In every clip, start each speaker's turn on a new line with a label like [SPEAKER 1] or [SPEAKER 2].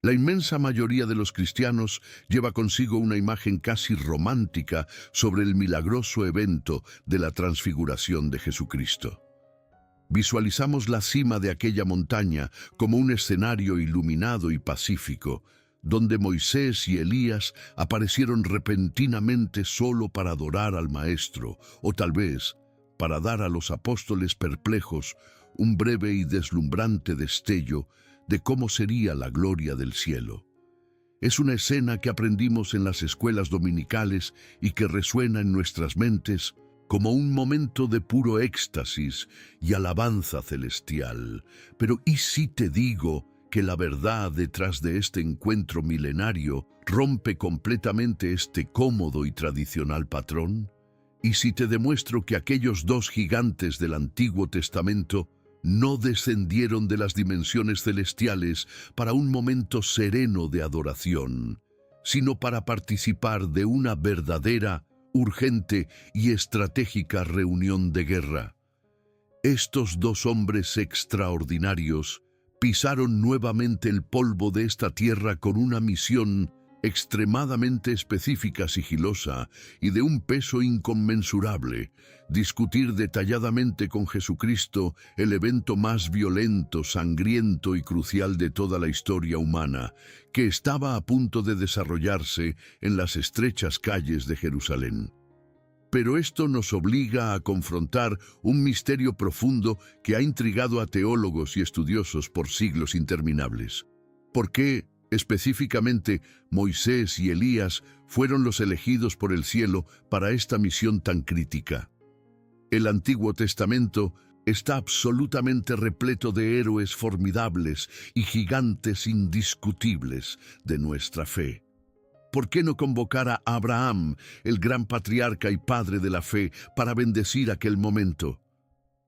[SPEAKER 1] La inmensa mayoría de los cristianos lleva consigo una imagen casi romántica sobre el milagroso evento de la transfiguración de Jesucristo. Visualizamos la cima de aquella montaña como un escenario iluminado y pacífico, donde Moisés y Elías aparecieron repentinamente solo para adorar al Maestro, o tal vez para dar a los apóstoles perplejos un breve y deslumbrante destello de cómo sería la gloria del cielo. Es una escena que aprendimos en las escuelas dominicales y que resuena en nuestras mentes como un momento de puro éxtasis y alabanza celestial. Pero ¿y si te digo que la verdad detrás de este encuentro milenario rompe completamente este cómodo y tradicional patrón? ¿Y si te demuestro que aquellos dos gigantes del Antiguo Testamento no descendieron de las dimensiones celestiales para un momento sereno de adoración, sino para participar de una verdadera, urgente y estratégica reunión de guerra? Estos dos hombres extraordinarios pisaron nuevamente el polvo de esta tierra con una misión extremadamente específica, sigilosa y de un peso inconmensurable: discutir detalladamente con Jesucristo el evento más violento, sangriento y crucial de toda la historia humana, que estaba a punto de desarrollarse en las estrechas calles de Jerusalén. Pero esto nos obliga a confrontar un misterio profundo que ha intrigado a teólogos y estudiosos por siglos interminables. ¿Por qué específicamente Moisés y Elías fueron los elegidos por el cielo para esta misión tan crítica? El Antiguo Testamento está absolutamente repleto de héroes formidables y gigantes indiscutibles de nuestra fe. ¿Por qué no convocar a Abraham, el gran patriarca y padre de la fe, para bendecir aquel momento?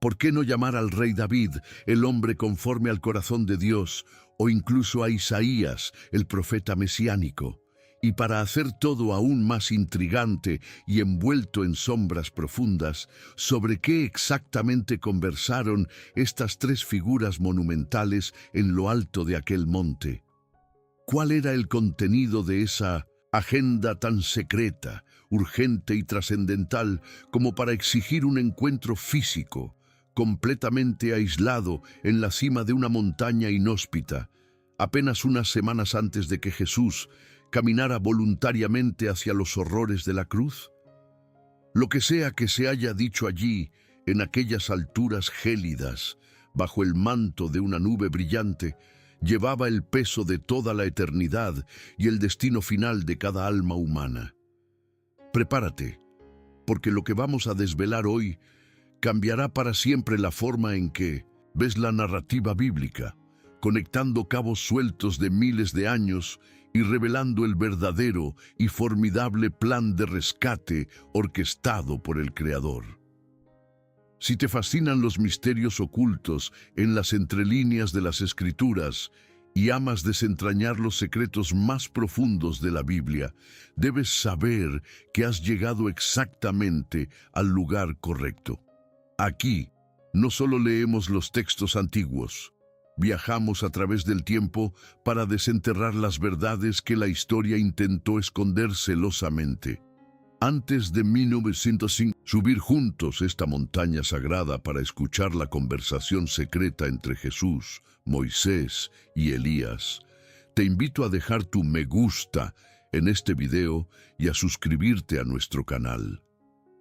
[SPEAKER 1] ¿Por qué no llamar al rey David, el hombre conforme al corazón de Dios, o incluso a Isaías, el profeta mesiánico? Y para hacer todo aún más intrigante y envuelto en sombras profundas, ¿sobre qué exactamente conversaron estas tres figuras monumentales en lo alto de aquel monte? ¿Cuál era el contenido de esa agenda tan secreta, urgente y trascendental como para exigir un encuentro físico, completamente aislado en la cima de una montaña inhóspita, apenas unas semanas antes de que Jesús caminara voluntariamente hacia los horrores de la cruz? Lo que sea que se haya dicho allí, en aquellas alturas gélidas, bajo el manto de una nube brillante, llevaba el peso de toda la eternidad y el destino final de cada alma humana. Prepárate, porque lo que vamos a desvelar hoy cambiará para siempre la forma en que ves la narrativa bíblica, conectando cabos sueltos de miles de años y revelando el verdadero y formidable plan de rescate orquestado por el Creador. Si te fascinan los misterios ocultos en las entrelíneas de las Escrituras y amas desentrañar los secretos más profundos de la Biblia, debes saber que has llegado exactamente al lugar correcto. Aquí no solo leemos los textos antiguos, viajamos a través del tiempo para desenterrar las verdades que la historia intentó esconder celosamente. Antes de 1905, subir juntos esta montaña sagrada para escuchar la conversación secreta entre Jesús, Moisés y Elías, te invito a dejar tu me gusta en este video y a suscribirte a nuestro canal.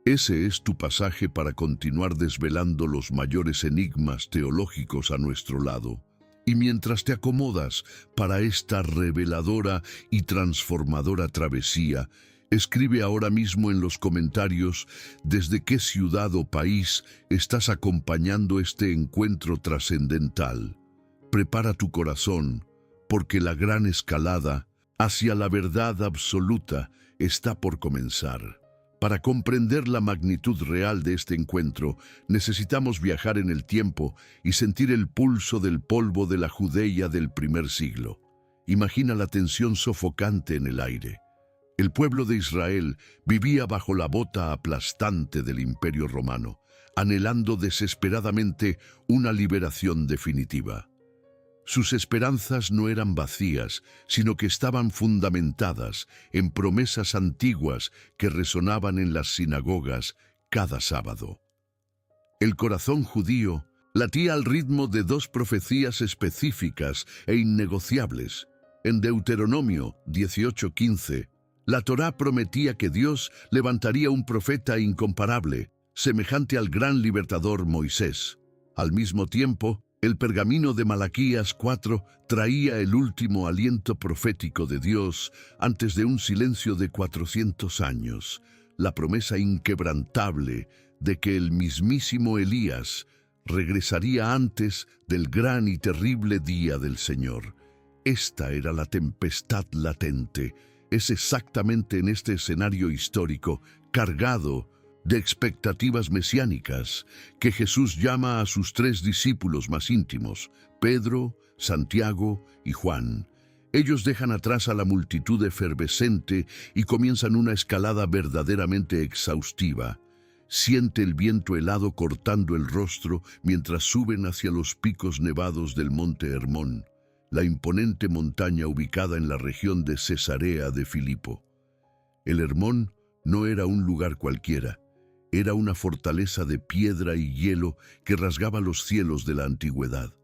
[SPEAKER 1] Ese es tu pasaje para continuar desvelando los mayores enigmas teológicos a nuestro lado. Y mientras te acomodas para esta reveladora y transformadora travesía, escribe ahora mismo en los comentarios desde qué ciudad o país estás acompañando este encuentro trascendental. Prepara tu corazón, porque la gran escalada hacia la verdad absoluta está por comenzar. Para comprender la magnitud real de este encuentro, necesitamos viajar en el tiempo y sentir el pulso del polvo de la Judea del primer siglo. Imagina la tensión sofocante en el aire. El pueblo de Israel vivía bajo la bota aplastante del Imperio Romano, anhelando desesperadamente una liberación definitiva. Sus esperanzas no eran vacías, sino que estaban fundamentadas en promesas antiguas que resonaban en las sinagogas cada sábado. El corazón judío latía al ritmo de dos profecías específicas e innegociables. En Deuteronomio 18:15, la Torá prometía que Dios levantaría un profeta incomparable, semejante al gran libertador Moisés. Al mismo tiempo, el pergamino de Malaquías 4 traía el último aliento profético de Dios antes de un silencio de 400 años, la promesa inquebrantable de que el mismísimo Elías regresaría antes del gran y terrible día del Señor. Esta era la tempestad latente. Es exactamente en este escenario histórico, cargado de expectativas mesiánicas, que Jesús llama a sus tres discípulos más íntimos, Pedro, Santiago y Juan. Ellos dejan atrás a la multitud efervescente y comienzan una escalada verdaderamente exhaustiva. Siente el viento helado cortando el rostro mientras suben hacia los picos nevados del monte Hermón, la imponente montaña ubicada en la región de Cesarea de Filipo. El Hermón no era un lugar cualquiera, era una fortaleza de piedra y hielo que rasgaba los cielos de la antigüedad.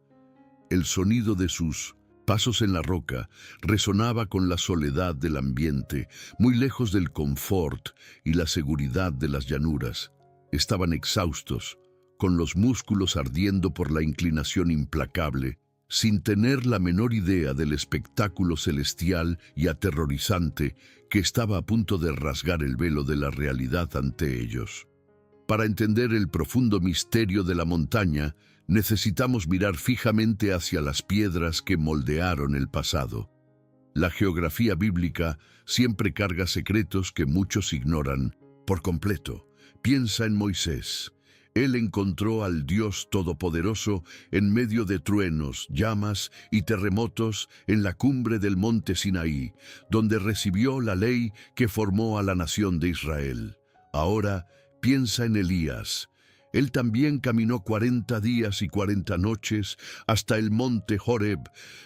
[SPEAKER 1] El sonido de sus pasos en la roca resonaba con la soledad del ambiente, muy lejos del confort y la seguridad de las llanuras. Estaban exhaustos, con los músculos ardiendo por la inclinación implacable, sin tener la menor idea del espectáculo celestial y aterrorizante que estaba a punto de rasgar el velo de la realidad ante ellos. Para entender el profundo misterio de la montaña, necesitamos mirar fijamente hacia las piedras que moldearon el pasado. La geografía bíblica siempre carga secretos que muchos ignoran por completo. Piensa en Moisés. Él encontró al Dios Todopoderoso en medio de truenos, llamas y terremotos en la cumbre del monte Sinaí, donde recibió la ley que formó a la nación de Israel. Ahora, piensa en Elías. Él también caminó 40 días y 40 noches hasta el monte Horeb,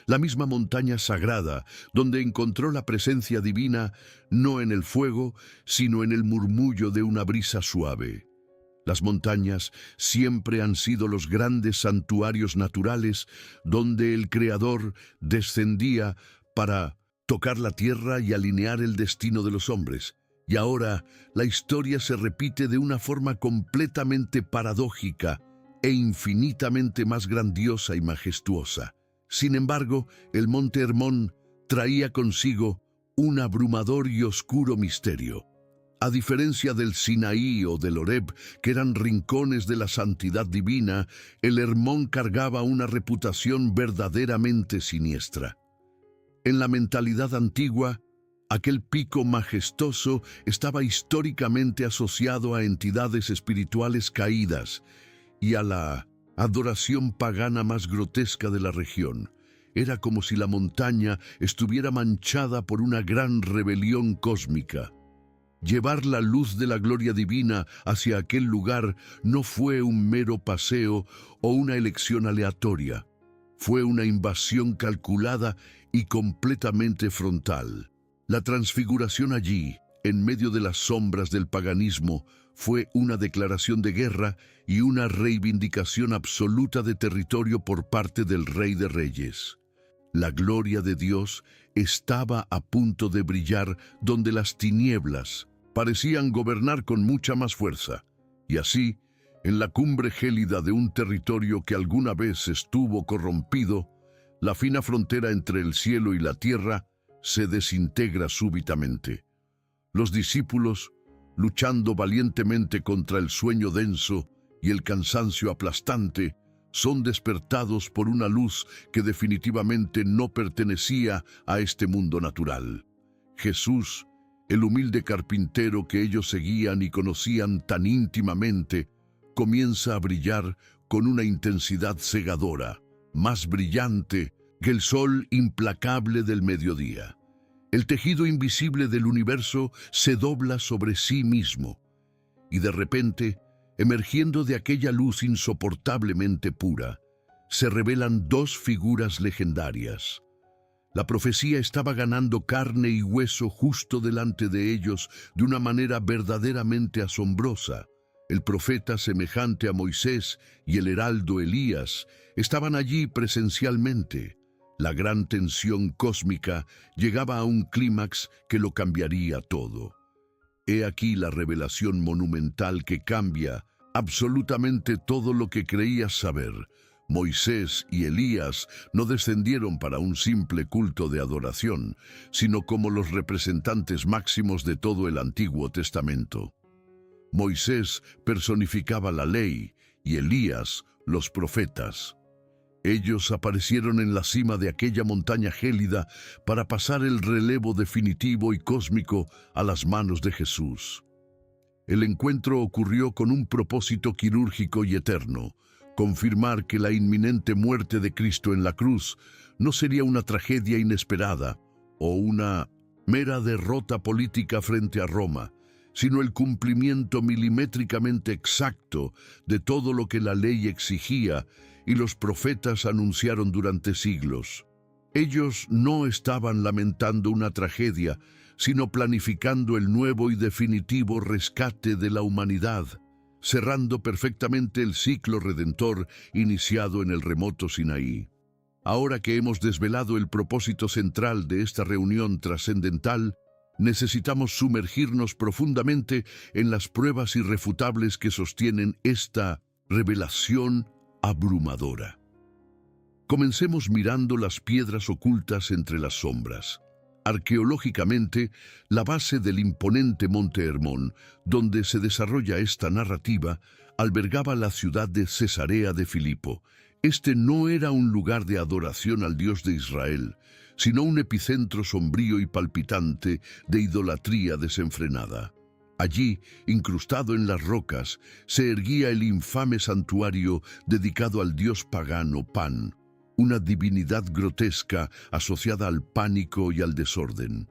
[SPEAKER 1] la misma montaña sagrada, donde encontró la presencia divina no en el fuego, sino en el murmullo de una brisa suave. Las montañas siempre han sido los grandes santuarios naturales donde el Creador descendía para tocar la tierra y alinear el destino de los hombres. Y ahora la historia se repite de una forma completamente paradójica e infinitamente más grandiosa y majestuosa. Sin embargo, el monte Hermón traía consigo un abrumador y oscuro misterio. A diferencia del Sinaí o del Horeb, que eran rincones de la santidad divina, el Hermón cargaba una reputación verdaderamente siniestra. En la mentalidad antigua, aquel pico majestuoso estaba históricamente asociado a entidades espirituales caídas y a la adoración pagana más grotesca de la región. Era como si la montaña estuviera manchada por una gran rebelión cósmica. Llevar la luz de la gloria divina hacia aquel lugar no fue un mero paseo o una elección aleatoria. Fue una invasión calculada y completamente frontal. La transfiguración allí, en medio de las sombras del paganismo, fue una declaración de guerra y una reivindicación absoluta de territorio por parte del Rey de Reyes. La gloria de Dios estaba a punto de brillar donde las tinieblas parecían gobernar con mucha más fuerza. Y así, en la cumbre gélida de un territorio que alguna vez estuvo corrompido, la fina frontera entre el cielo y la tierra se desintegra súbitamente. Los discípulos, luchando valientemente contra el sueño denso y el cansancio aplastante, son despertados por una luz que definitivamente no pertenecía a este mundo natural. Jesús, el humilde carpintero que ellos seguían y conocían tan íntimamente, comienza a brillar con una intensidad cegadora, más brillante que el sol implacable del mediodía. El tejido invisible del universo se dobla sobre sí mismo, y de repente, emergiendo de aquella luz insoportablemente pura, se revelan dos figuras legendarias. La profecía estaba ganando carne y hueso justo delante de ellos de una manera verdaderamente asombrosa. El profeta semejante a Moisés y el heraldo Elías estaban allí presencialmente. La gran tensión cósmica llegaba a un clímax que lo cambiaría todo. He aquí la revelación monumental que cambia absolutamente todo lo que creías saber. Moisés y Elías no descendieron para un simple culto de adoración, sino como los representantes máximos de todo el Antiguo Testamento. Moisés personificaba la ley y Elías los profetas. Ellos aparecieron en la cima de aquella montaña gélida para pasar el relevo definitivo y cósmico a las manos de Jesús. El encuentro ocurrió con un propósito quirúrgico y eterno: confirmar que la inminente muerte de Cristo en la cruz no sería una tragedia inesperada o una mera derrota política frente a Roma, sino el cumplimiento milimétricamente exacto de todo lo que la ley exigía y los profetas anunciaron durante siglos. Ellos no estaban lamentando una tragedia, sino planificando el nuevo y definitivo rescate de la humanidad, cerrando perfectamente el ciclo redentor iniciado en el remoto Sinaí. Ahora que hemos desvelado el propósito central de esta reunión trascendental, necesitamos sumergirnos profundamente en las pruebas irrefutables que sostienen esta revelación abrumadora. Comencemos mirando las piedras ocultas entre las sombras. Arqueológicamente, la base del imponente Monte Hermón, donde se desarrolla esta narrativa, albergaba la ciudad de Cesarea de Filipo. Este no era un lugar de adoración al Dios de Israel, sino un epicentro sombrío y palpitante de idolatría desenfrenada. Allí, incrustado en las rocas, se erguía el infame santuario dedicado al dios pagano Pan, una divinidad grotesca asociada al pánico y al desorden.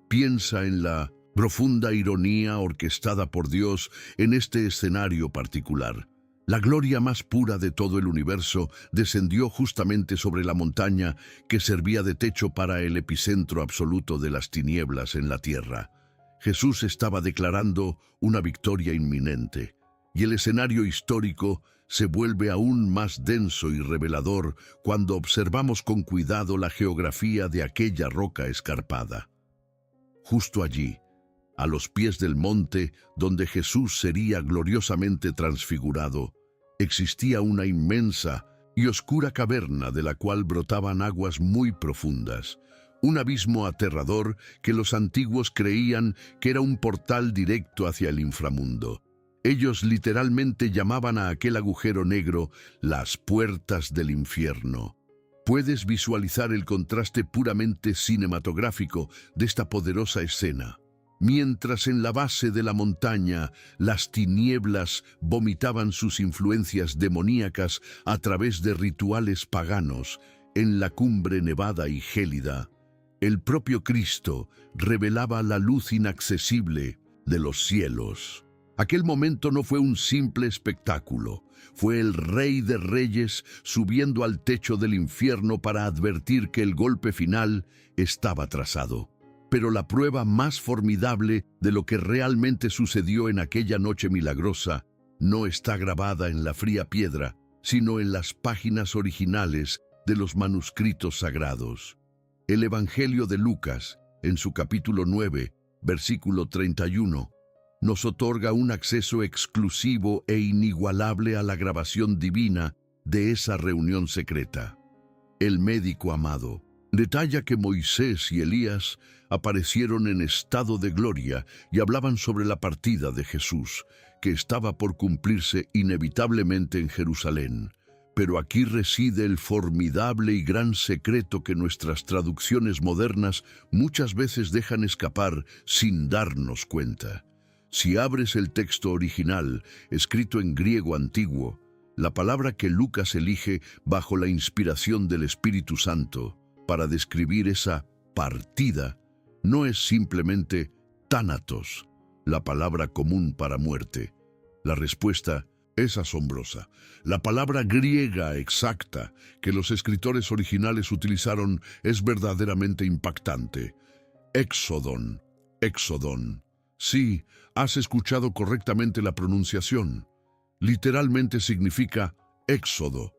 [SPEAKER 1] Piensa en la profunda ironía orquestada por Dios en este escenario particular. La gloria más pura de todo el universo descendió justamente sobre la montaña que servía de techo para el epicentro absoluto de las tinieblas en la tierra. Jesús estaba declarando una victoria inminente, y el escenario histórico se vuelve aún más denso y revelador cuando observamos con cuidado la geografía de aquella roca escarpada. Justo allí, a los pies del monte donde Jesús sería gloriosamente transfigurado, existía una inmensa y oscura caverna de la cual brotaban aguas muy profundas, un abismo aterrador que los antiguos creían que era un portal directo hacia el inframundo. Ellos literalmente llamaban a aquel agujero negro las puertas del infierno. Puedes visualizar el contraste puramente cinematográfico de esta poderosa escena. Mientras en la base de la montaña las tinieblas vomitaban sus influencias demoníacas a través de rituales paganos, en la cumbre nevada y gélida, el propio Cristo revelaba la luz inaccesible de los cielos. Aquel momento no fue un simple espectáculo, fue el Rey de Reyes subiendo al techo del infierno para advertir que el golpe final estaba trazado. Pero la prueba más formidable de lo que realmente sucedió en aquella noche milagrosa no está grabada en la fría piedra, sino en las páginas originales de los manuscritos sagrados. El Evangelio de Lucas, en su capítulo 9, versículo 31, nos otorga un acceso exclusivo e inigualable a la grabación divina de esa reunión secreta. El médico amado detalla que Moisés y Elías aparecieron en estado de gloria y hablaban sobre la partida de Jesús, que estaba por cumplirse inevitablemente en Jerusalén. Pero aquí reside el formidable y gran secreto que nuestras traducciones modernas muchas veces dejan escapar sin darnos cuenta. Si abres el texto original, escrito en griego antiguo, la palabra que Lucas elige bajo la inspiración del Espíritu Santo para describir esa partida no es simplemente tánatos, la palabra común para muerte. La respuesta Es asombrosa. La palabra griega exacta que los escritores originales utilizaron es verdaderamente impactante. Éxodon, éxodon. Sí, has escuchado correctamente la pronunciación. Literalmente significa éxodo.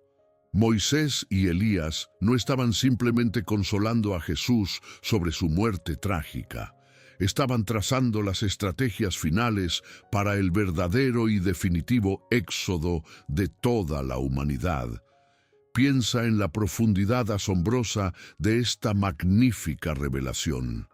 [SPEAKER 1] Moisés y Elías no estaban simplemente consolando a Jesús sobre su muerte trágica. Estaban trazando las estrategias finales para el verdadero y definitivo éxodo de toda la humanidad. Piensa en la profundidad asombrosa de esta magnífica revelación.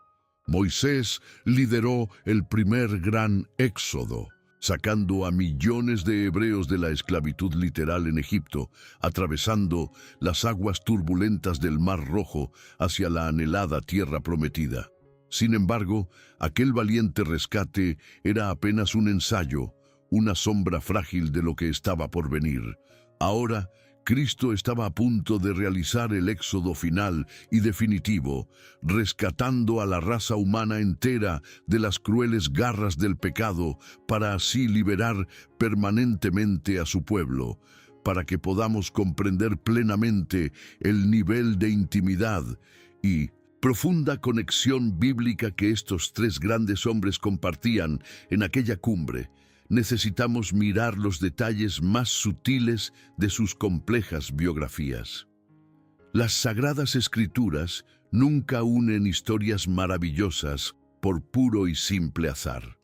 [SPEAKER 1] Moisés lideró el primer gran éxodo, sacando a millones de hebreos de la esclavitud literal en Egipto, atravesando las aguas turbulentas del Mar Rojo hacia la anhelada tierra prometida. Sin embargo, aquel valiente rescate era apenas un ensayo, una sombra frágil de lo que estaba por venir. Ahora, Cristo estaba a punto de realizar el éxodo final y definitivo, rescatando a la raza humana entera de las crueles garras del pecado para así liberar permanentemente a su pueblo, para que podamos comprender plenamente el nivel de intimidad y profunda conexión bíblica que estos tres grandes hombres compartían en aquella cumbre. Necesitamos mirar los detalles más sutiles de sus complejas biografías. Las Sagradas Escrituras nunca unen historias maravillosas por puro y simple azar.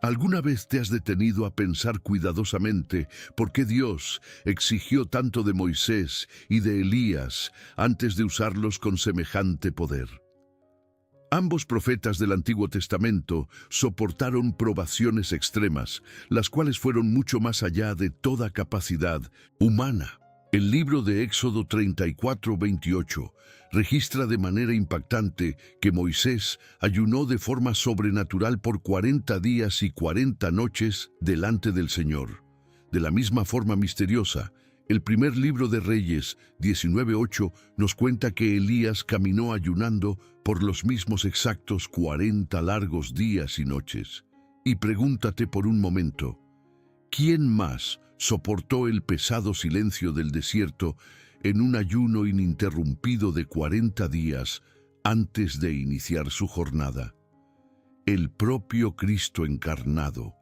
[SPEAKER 1] ¿Alguna vez te has detenido a pensar cuidadosamente por qué Dios exigió tanto de Moisés y de Elías antes de usarlos con semejante poder? Ambos profetas del Antiguo Testamento soportaron probaciones extremas, las cuales fueron mucho más allá de toda capacidad humana. El libro de Éxodo 34:28 registra de manera impactante que Moisés ayunó de forma sobrenatural por 40 días y 40 noches delante del Señor. De la misma forma misteriosa, el primer libro de Reyes 19:8 nos cuenta que Elías caminó ayunando por los mismos exactos 40 largos días y noches. Y pregúntate por un momento, ¿quién más soportó el pesado silencio del desierto en un ayuno ininterrumpido de 40 días antes de iniciar su jornada? El propio Cristo encarnado.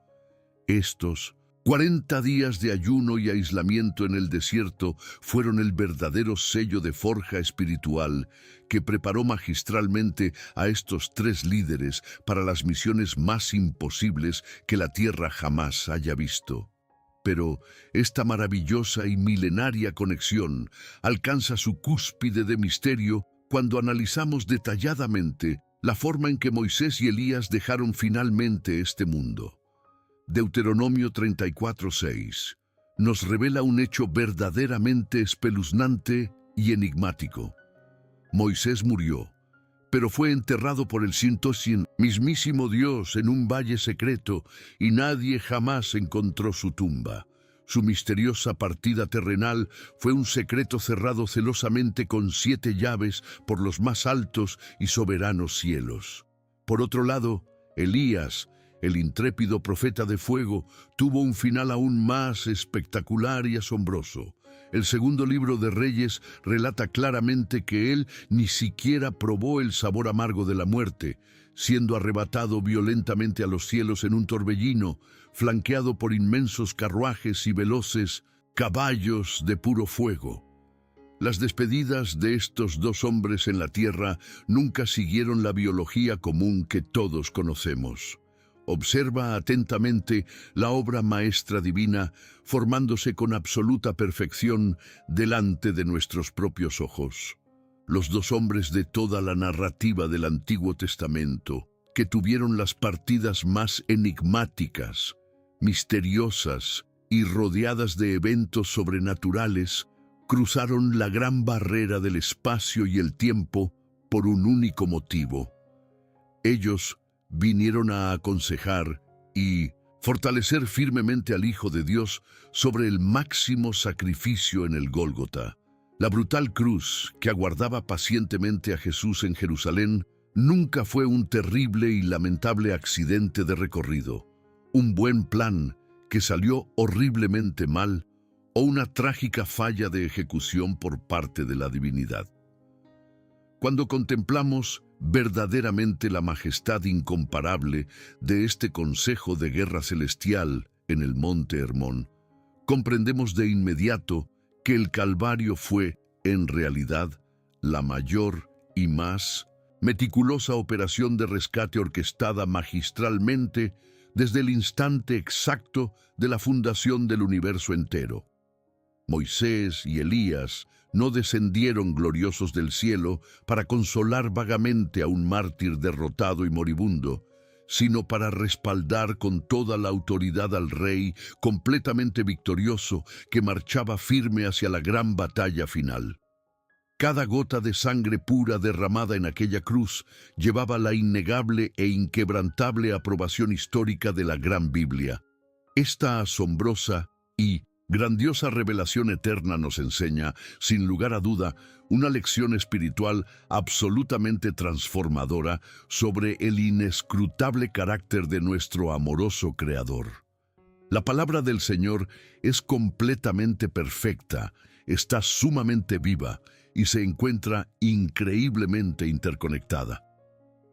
[SPEAKER 1] Estos 40 días de ayuno y aislamiento en el desierto fueron el verdadero sello de forja espiritual que preparó magistralmente a estos tres líderes para las misiones más imposibles que la tierra jamás haya visto. Pero esta maravillosa y milenaria conexión alcanza su cúspide de misterio cuando analizamos detalladamente la forma en que Moisés y Elías dejaron finalmente este mundo. Deuteronomio 34:6 nos revela un hecho verdaderamente espeluznante y enigmático. Moisés murió, pero fue enterrado por el mismísimo Dios en un valle secreto y nadie jamás encontró su tumba. Su misteriosa partida terrenal fue un secreto cerrado celosamente con 7 llaves por los más altos y soberanos cielos. Por otro lado, Elías, el intrépido profeta de fuego, tuvo un final aún más espectacular y asombroso. El segundo libro de Reyes relata claramente que él ni siquiera probó el sabor amargo de la muerte, siendo arrebatado violentamente a los cielos en un torbellino, flanqueado por inmensos carruajes y veloces caballos de puro fuego. Las despedidas de estos dos hombres en la tierra nunca siguieron la biología común que todos conocemos. Observa atentamente la obra maestra divina formándose con absoluta perfección delante de nuestros propios ojos. Los dos hombres de toda la narrativa del Antiguo Testamento, que tuvieron las partidas más enigmáticas, misteriosas y rodeadas de eventos sobrenaturales, cruzaron la gran barrera del espacio y el tiempo por un único motivo. Ellos vinieron a aconsejar y fortalecer firmemente al Hijo de Dios sobre el máximo sacrificio en el Gólgota. La brutal cruz que aguardaba pacientemente a Jesús en Jerusalén nunca fue un terrible y lamentable accidente de recorrido. Un buen plan que salió horriblemente mal o una trágica falla de ejecución por parte de la divinidad. Cuando contemplamos verdaderamente la majestad incomparable de este consejo de guerra celestial en el monte Hermón, comprendemos de inmediato que el Calvario fue, en realidad, la mayor y más meticulosa operación de rescate orquestada magistralmente desde el instante exacto de la fundación del universo entero. Moisés y Elías no descendieron gloriosos del cielo para consolar vagamente a un mártir derrotado y moribundo, sino para respaldar con toda la autoridad al rey completamente victorioso que marchaba firme hacia la gran batalla final. Cada gota de sangre pura derramada en aquella cruz llevaba la innegable e inquebrantable aprobación histórica de la Gran Biblia. Esta asombrosa y grandiosa revelación eterna nos enseña, sin lugar a duda, una lección espiritual absolutamente transformadora sobre el inescrutable carácter de nuestro amoroso Creador. La palabra del Señor es completamente perfecta, está sumamente viva y se encuentra increíblemente interconectada.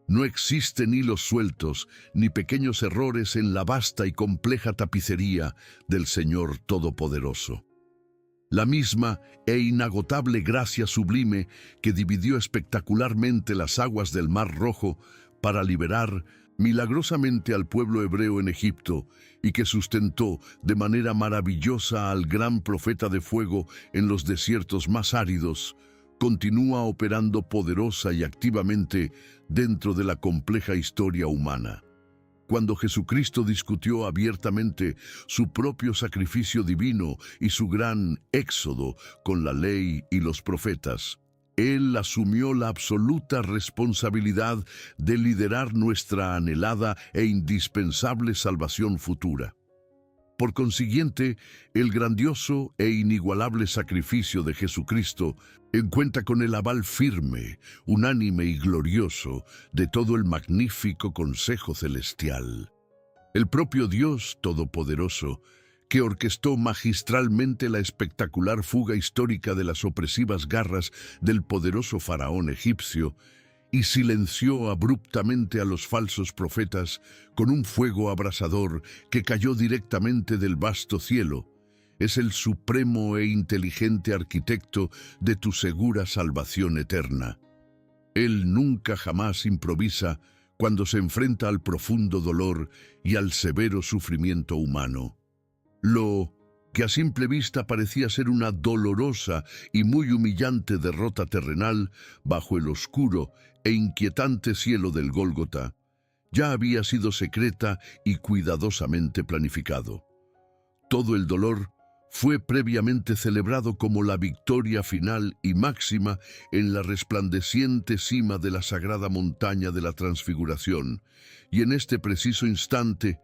[SPEAKER 1] No existen hilos sueltos ni pequeños errores en la vasta y compleja tapicería del Señor Todopoderoso. La misma e inagotable gracia sublime que dividió espectacularmente las aguas del Mar Rojo para liberar milagrosamente al pueblo hebreo en Egipto y que sustentó de manera maravillosa al gran profeta de fuego en los desiertos más áridos, continúa operando poderosa y activamente dentro de la compleja historia humana. Cuando Jesucristo discutió abiertamente su propio sacrificio divino y su gran éxodo con la ley y los profetas, Él asumió la absoluta responsabilidad de liderar nuestra anhelada e indispensable salvación futura. Por consiguiente, el grandioso e inigualable sacrificio de Jesucristo cuenta con el aval firme, unánime y glorioso de todo el magnífico Consejo Celestial. El propio Dios Todopoderoso, que orquestó magistralmente la espectacular fuga histórica de las opresivas garras del poderoso faraón egipcio, y silenció abruptamente a los falsos profetas con un fuego abrasador que cayó directamente del vasto cielo, es el supremo e inteligente arquitecto de tu segura salvación eterna. Él nunca jamás improvisa cuando se enfrenta al profundo dolor y al severo sufrimiento humano. Lo que a simple vista parecía ser una dolorosa y muy humillante derrota terrenal bajo el oscuro e inquietante cielo del Gólgota, ya había sido secreta y cuidadosamente planificado. Todo el dolor fue previamente celebrado como la victoria final y máxima en la resplandeciente cima de la sagrada montaña de la Transfiguración, y en este preciso instante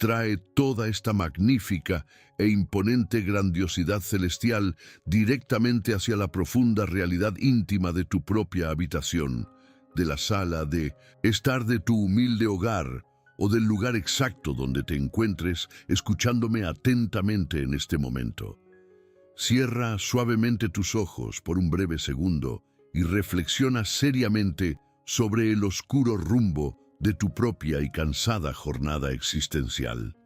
[SPEAKER 1] trae toda esta magnífica e imponente grandiosidad celestial directamente hacia la profunda realidad íntima de tu propia habitación, de la sala de estar de tu humilde hogar o del lugar exacto donde te encuentres escuchándome atentamente en este momento. Cierra suavemente tus ojos por un breve segundo y reflexiona seriamente sobre el oscuro rumbo de tu propia y cansada jornada existencial.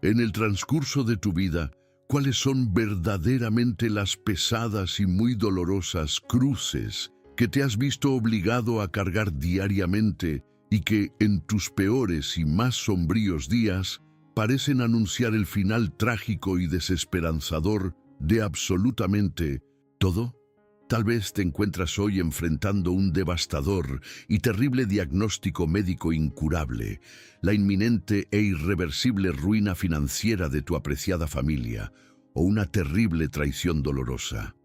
[SPEAKER 1] En el transcurso de tu vida, ¿cuáles son verdaderamente las pesadas y muy dolorosas cruces que te has visto obligado a cargar diariamente y que, en tus peores y más sombríos días, parecen anunciar el final trágico y desesperanzador de absolutamente todo? Tal vez te encuentras hoy enfrentando un devastador y terrible diagnóstico médico incurable, la inminente e irreversible ruina financiera de tu apreciada familia o una terrible traición dolorosa.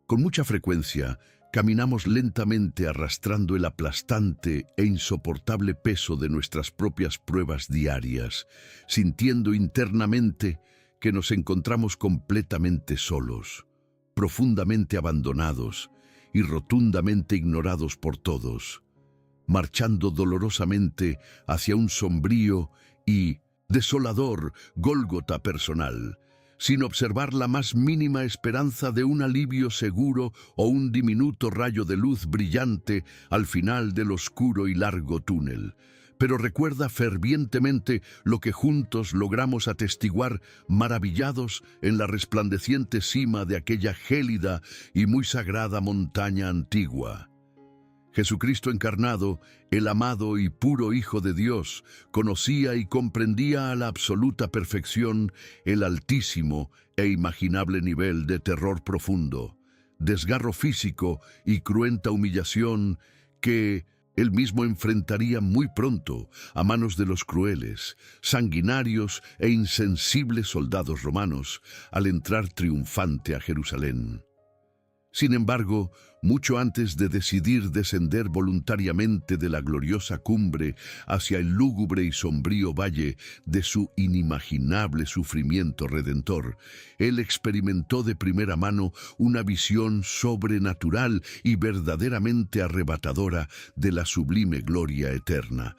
[SPEAKER 1] Con mucha frecuencia, caminamos lentamente arrastrando el aplastante e insoportable peso de nuestras propias pruebas diarias, sintiendo internamente que nos encontramos completamente solos, profundamente abandonados y rotundamente ignorados por todos, marchando dolorosamente hacia un sombrío y desolador Gólgota personal, sin observar la más mínima esperanza de un alivio seguro o un diminuto rayo de luz brillante al final del oscuro y largo túnel. Pero recuerda fervientemente lo que juntos logramos atestiguar maravillados en la resplandeciente cima de aquella gélida y muy sagrada montaña antigua. Jesucristo encarnado, el amado y puro Hijo de Dios, conocía y comprendía a la absoluta perfección el altísimo e imaginable nivel de terror profundo, desgarro físico y cruenta humillación que él mismo enfrentaría muy pronto a manos de los crueles, sanguinarios e insensibles soldados romanos al entrar triunfante a Jerusalén. Sin embargo, mucho antes de decidir descender voluntariamente de la gloriosa cumbre hacia el lúgubre y sombrío valle de su inimaginable sufrimiento redentor, él experimentó de primera mano una visión sobrenatural y verdaderamente arrebatadora de la sublime gloria eterna.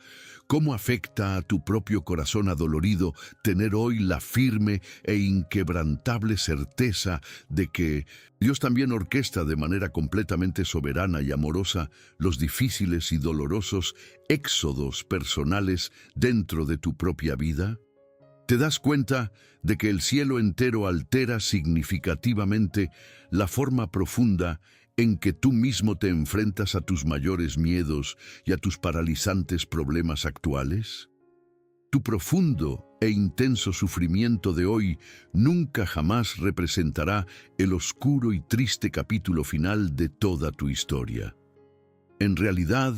[SPEAKER 1] ¿Cómo afecta a tu propio corazón adolorido tener hoy la firme e inquebrantable certeza de que Dios también orquesta de manera completamente soberana y amorosa los difíciles y dolorosos éxodos personales dentro de tu propia vida? ¿Te das cuenta de que el cielo entero altera significativamente la forma profunda en que tú mismo te enfrentas a tus mayores miedos y a tus paralizantes problemas actuales? Tu profundo e intenso sufrimiento de hoy nunca jamás representará el oscuro y triste capítulo final de toda tu historia. En realidad,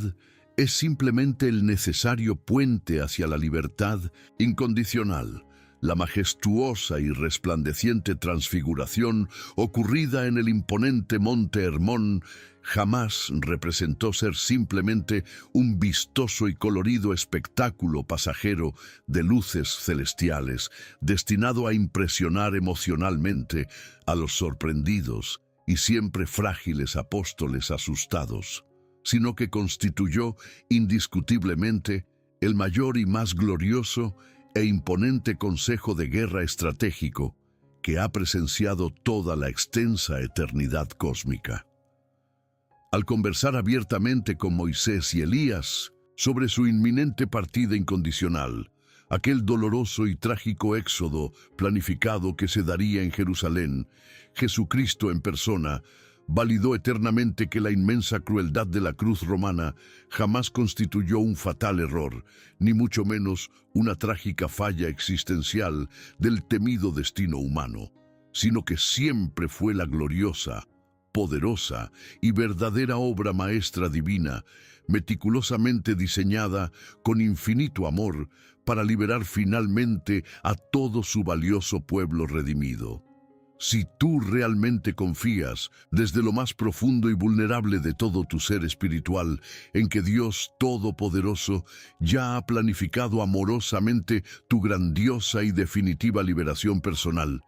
[SPEAKER 1] es simplemente el necesario puente hacia la libertad incondicional, la majestuosa y resplandeciente transfiguración ocurrida en el imponente monte Hermón jamás representó ser simplemente un vistoso y colorido espectáculo pasajero de luces celestiales, destinado a impresionar emocionalmente a los sorprendidos y siempre frágiles apóstoles asustados, sino que constituyó indiscutiblemente el mayor y más glorioso e imponente consejo de guerra estratégico que ha presenciado toda la extensa eternidad cósmica. Al conversar abiertamente con Moisés y Elías sobre su inminente partida incondicional, aquel doloroso y trágico éxodo planificado que se daría en Jerusalén, Jesucristo en persona validó eternamente que la inmensa crueldad de la cruz romana jamás constituyó un fatal error, ni mucho menos una trágica falla existencial del temido destino humano, sino que siempre fue la gloriosa, poderosa y verdadera obra maestra divina, meticulosamente diseñada con infinito amor para liberar finalmente a todo su valioso pueblo redimido. Si tú realmente confías, desde lo más profundo y vulnerable de todo tu ser espiritual, en que Dios Todopoderoso ya ha planificado amorosamente tu grandiosa y definitiva liberación personal,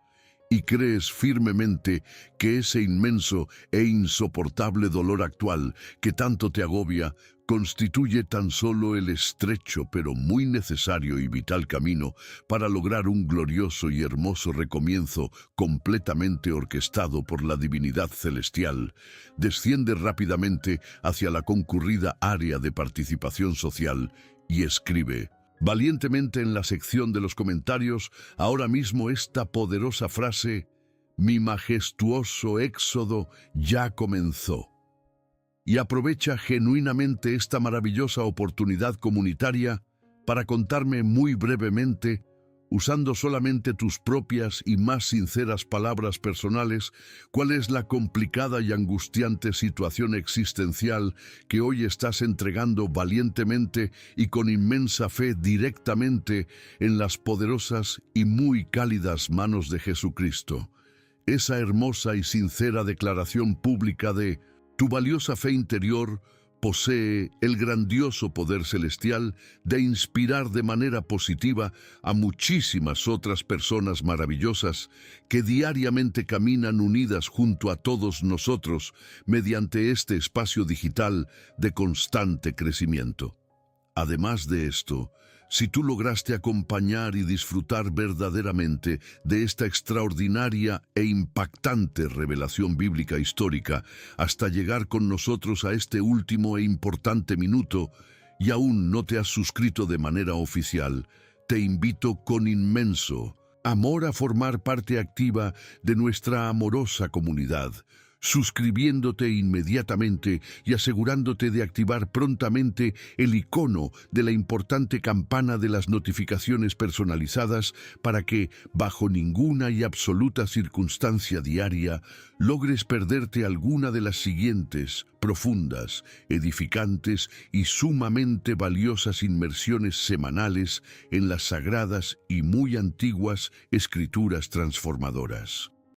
[SPEAKER 1] y crees firmemente que ese inmenso e insoportable dolor actual que tanto te agobia constituye tan solo el estrecho pero muy necesario y vital camino para lograr un glorioso y hermoso recomienzo completamente orquestado por la divinidad celestial, desciende rápidamente hacia la concurrida área de participación social y escribe valientemente en la sección de los comentarios ahora mismo esta poderosa frase: «Mi majestuoso éxodo ya comenzó». Y aprovecha genuinamente esta maravillosa oportunidad comunitaria para contarme muy brevemente, usando solamente tus propias y más sinceras palabras personales, cuál es la complicada y angustiante situación existencial que hoy estás entregando valientemente y con inmensa fe directamente en las poderosas y muy cálidas manos de Jesucristo. Esa hermosa y sincera declaración pública de tu valiosa fe interior posee el grandioso poder celestial de inspirar de manera positiva a muchísimas otras personas maravillosas que diariamente caminan unidas junto a todos nosotros mediante este espacio digital de constante crecimiento. Además de esto, Si tú lograste acompañar y disfrutar verdaderamente de esta extraordinaria e impactante revelación bíblica histórica hasta llegar con nosotros a este último e importante minuto, y aún no te has suscrito de manera oficial, te invito con inmenso amor a formar parte activa de nuestra amorosa comunidad, suscribiéndote inmediatamente y asegurándote de activar prontamente el icono de la importante campana de las notificaciones personalizadas para que, bajo ninguna y absoluta circunstancia diaria, logres perderte alguna de las siguientes profundas, edificantes y sumamente valiosas inmersiones semanales en las sagradas y muy antiguas escrituras transformadoras.